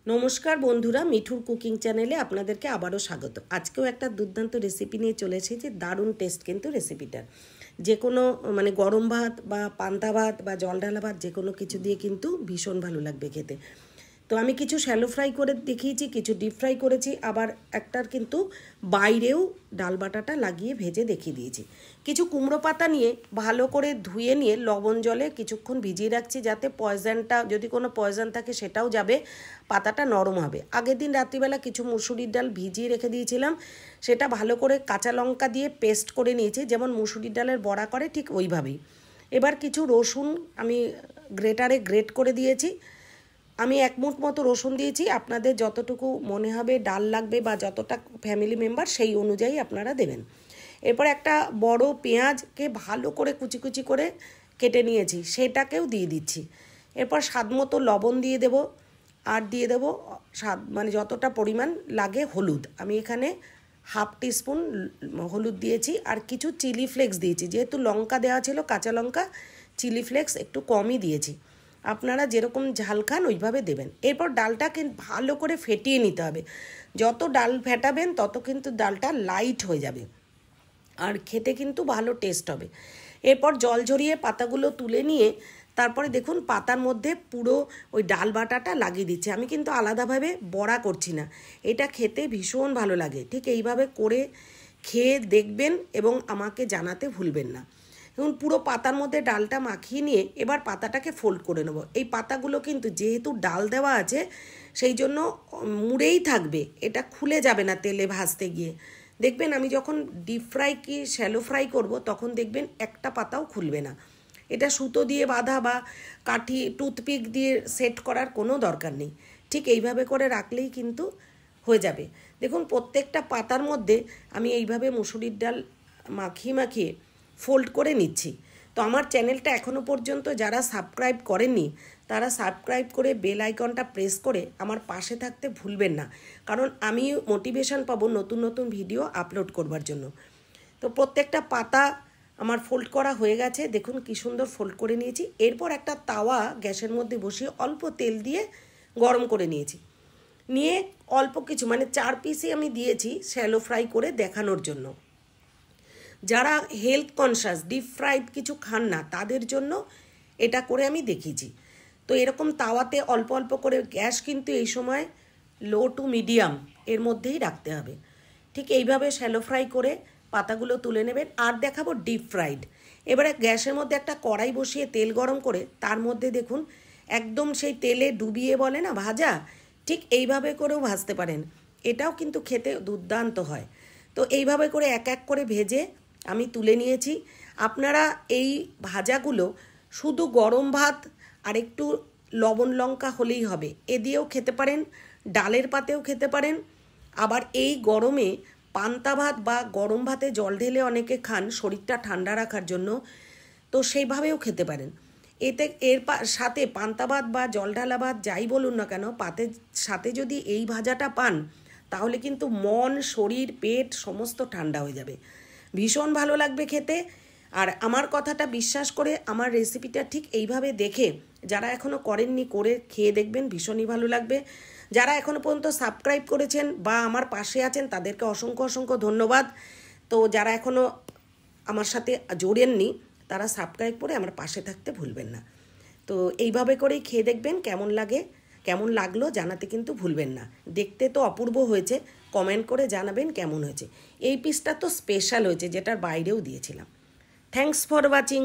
নমস্কার বন্ধুরা, মিঠুর কুকিং চ্যানেলে আপনাদেরকে আবারও স্বাগত। আজকেও একটা দুর্দান্ত রেসিপি নিয়ে চলে এসেছি। দারুণ টেস্ট কিন্তু রেসিপিটার। যে কোনো গরম ভাত বা পান্তা ভাত বা জল ঢালা ভাত যে কোনো কিছু দিয়ে কিন্তু ভীষণ ভালো লাগবে খেতে। তো আমি কিছু শ্যালো ফ্রাই করে দেখিয়েছি, কিছু ডিপ ফ্রাই করেছি, আবার একটার কিন্তু বাইরেও ডাল বাটাটা লাগিয়ে ভেজে দেখিয়ে দিয়েছি। কিছু কুমড়ো পাতা নিয়ে ভালো করে ধুয়ে নিয়ে লবণ জলে কিছুক্ষণ ভিজিয়ে রাখছি, যাতে পয়জনটা, যদি কোনো পয়জন থাকে সেটাও যাবে, পাতাটা নরম হবে। আগের দিন রাত্রিবেলা কিছু মুসুরির ডাল ভিজিয়ে রেখে দিয়েছিলাম, সেটা ভালো করে কাঁচা লঙ্কা দিয়ে পেস্ট করে নিয়েছি, যেমন মুসুরির ডালের বড়া করে ঠিক ওইভাবেই। এবার কিছু রসুন আমি গ্রেটারে গ্রেট করে দিয়েছি। আমি 1 মুঠ মতো রসুন দিয়েছি। আপনাদের যতটুকু মনে হবে ডাল লাগবে বা যতটা ফ্যামিলি মেম্বার সেই অনুযায়ী আপনারা দেবেন। এরপর একটা বড় পেঁয়াজকে ভালো করে কুচি কুচি করে কেটে নিয়েছি, সেটাকেও দিয়ে দিচ্ছি। এরপর স্বাদ মতো লবণ দিয়ে দেব, আর দিয়ে দেব স্বাদ যতটা পরিমাণ লাগে হলুদ। আমি এখানে হাফ টিস্পুন হলুদ দিয়েছি, আর কিছু চিলি ফ্লেক্স দিয়েছি। যেহেতু লঙ্কা দেওয়া ছিল, কাঁচা লঙ্কা, চিলি ফ্লেক্স একটু কমই দিয়েছি। আপনারা যেরকম ঝাল খান ওইভাবে দেবেন। এরপর ডালটাকে ভালো করে ফেটিয়ে নিতে হবে। যত ডাল ফেটাবেন তত কিন্তু ডালটা লাইট হয়ে যাবে, আর খেতে কিন্তু ভালো টেস্ট হবে। এরপর জল ঝরিয়ে পাতাগুলো তুলে নিয়ে তারপরে দেখুন পাতার মধ্যে পুরো ওই ডাল বাটাটা লাগিয়ে দিচ্ছে। আমি কিন্তু আলাদাভাবে বড়া করছি না, এটা খেতে ভীষণ ভালো লাগে। ঠিক এইভাবে করে খেয়ে দেখবেন এবং আমাকে জানাতে ভুলবেন না। এবং পুরো পাতার মধ্যে ডালটা মাখিয়ে নিয়ে এবার পাতাটাকে ফোল্ড করে নেব। এই পাতাগুলো কিন্তু যেহেতু ডাল দেওয়া আছে সেই জন্য মুড়েই থাকবে, এটা খুলে যাবে না তেলে ভাজতে গিয়ে। দেখবেন আমি যখন ডিপ ফ্রাই কি শ্যালো ফ্রাই করব তখন দেখবেন একটা পাতাও খুলবে না। এটা সুতো দিয়ে বাঁধা বা কাঠি টুথপিক দিয়ে সেট করার কোনো দরকার নেই। ঠিক এইভাবে করে রাখলেই কিন্তু হয়ে যাবে। দেখুন প্রত্যেকটা পাতার মধ্যে আমি এইভাবে মুসুরির ডাল মাখিয়ে মাখিয়ে ফোল্ড করে নিচ্ছি। তো আমার চ্যানেলটা এখনও পর্যন্ত যারা সাবস্ক্রাইব করেননি তারা সাবস্ক্রাইব করে বেল আইকনটা প্রেস করে আমার পাশে থাকতে ভুলবেন না, কারণ আমি মোটিভেশন পাবো নতুন নতুন ভিডিও আপলোড করবার জন্য। তো প্রত্যেকটা পাতা আমার ফোল্ড করা হয়ে গেছে, দেখুন কি সুন্দর ফোল্ড করে নিয়েছি। এরপর একটা তাওয়া গ্যাসের মধ্যে বসিয়ে অল্প তেল দিয়ে গরম করে নিয়েছি। নিয়ে অল্প কিছু 4 পিসই আমি দিয়েছি শ্যালো ফ্রাই করে দেখানোর জন্য। যারা হেলথ কনসাস ডিপ ফ্রাইড কিছু খান না তাদের জন্য এটা করে আমি দেখিয়েছি। তো এরকম তাওয়াতে অল্প অল্প করে, গ্যাস কিন্তু এই সময় লো টু মিডিয়াম এর মধ্যেই রাখতে হবে। ঠিক এইভাবে শ্যালো ফ্রাই করে পাতাগুলো তুলে নেবেন। আর দেখাবো ডিপ ফ্রাইড। এবারে গ্যাসের মধ্যে একটা কড়াই বসিয়ে তেল গরম করে তার মধ্যে দেখুন একদম সেই তেলে ডুবিয়ে বলে না ভাজা, ঠিক এইভাবে করেও ভাজতে পারেন, এটাও কিন্তু খেতে দুর্দান্ত হয়। তো এইভাবে করে এক এক করে ভেজে আমি তুলে নিয়েছি। আপনারা এই ভাজাগুলো শুধু গরম ভাত আর একটু লবণ লঙ্কা হলেই হবে, এ দিয়েও খেতে পারেন, ডালের পাতেও খেতে পারেন। আবার এই গরমে পান্তা ভাত বা গরম ভাতে জল ঢেলে অনেকে খান শরীরটা ঠান্ডা রাখার জন্য, তো সেইভাবেও খেতে পারেন। এতে সাথে পান্তা ভাত বা জল ঢালা ভাত যাই বলুন না কেন, পাতের সাথে যদি এই ভাজাটা পান তাহলে কিন্তু মন, শরীর, পেট সমস্ত ঠান্ডা হয়ে যাবে, ভীষণ ভালো লাগবে খেতে। আর আমার কথাটা বিশ্বাস করে আমার রেসিপিটা ঠিক এইভাবে দেখে যারা এখনও করেননি করে খেয়ে দেখবেন, ভীষণই ভালো লাগবে। যারা এখনও পর্যন্ত সাবস্ক্রাইব করেছেন বা আমার পাশে আছেন তাদেরকে অসংখ্য অসংখ্য ধন্যবাদ। তো যারা এখনও আমার সাথে জড়েননি তারা সাবস্ক্রাইব করে আমার পাশে থাকতে ভুলবেন না। তো এইভাবে করেই খেয়ে দেখবেন কেমন লাগে, কেমন লাগলো জানাতে কিন্তু ভুলবেন না। দেখতে তো অপূর্ব হয়েছে, কমেন্ট করে জানাবেন কেমন হয়েছে। এই পিসটা তো স্পেশাল হয়েছে, যেটার বাইরেও দিয়েছিলাম। Thanks for watching.